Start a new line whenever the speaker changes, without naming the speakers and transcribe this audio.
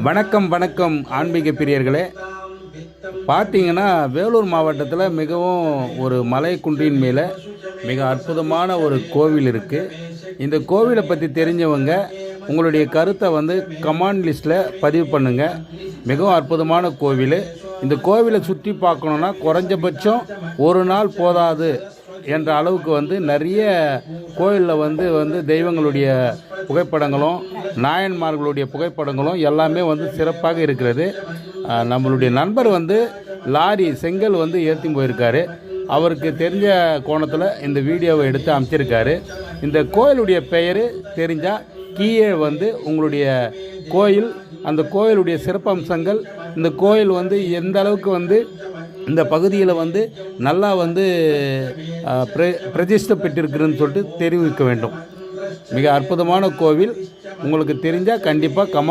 வணக்கம் வணக்கம் ஆன்மீக பிரியர்களே. பார்த்தீங்கன்னா வேலூர் மாவட்டத்தில் மிகவும் ஒரு மலை குன்றின் மேலே மிக அற்புதமான ஒரு கோவில் இருக்குது. இந்த கோவிலை பற்றி தெரிஞ்சவங்க உங்களுடைய கருத்தை கமெண்ட் லிஸ்ட்டில் பதிவு பண்ணுங்கள். மிகவும் அற்புதமான கோவில். இந்த கோவிலை சுற்றி பார்க்கணுன்னா குறைஞ்சபட்சம் ஒரு நாள் போதாது என்ற அளவுக்கு நிறைய கோயிலில் தெய்வங்களுடைய புகைப்படங்களும் நாயன்மார்களுடைய புகைப்படங்களும் எல்லாமே சிறப்பாக இருக்கிறது. நம்மளுடைய நண்பர் லாரி செங்கல் ஏற்றி போயிருக்காரு. அவருக்கு தெரிஞ்ச கோணத்தில் இந்த வீடியோவை எடுத்து அமைச்சிருக்காரு. இந்த கோயிலுடைய பெயர் தெரிஞ்சால் கீழே உங்களுடைய கோயில், அந்த கோயிலுடைய சிறப்பம்சங்கள், இந்த கோயில் எந்த அளவுக்கு இந்த பகுதியில் நல்லா பிரதிஷ்டை பெற்றிருக்குன்னு சொல்லிட்டு தெரிவிக்க வேண்டும். மிக அற்புதமான கோவில். உங்களுக்கு தெரிஞ்சால் கண்டிப்பாக கமெண்ட்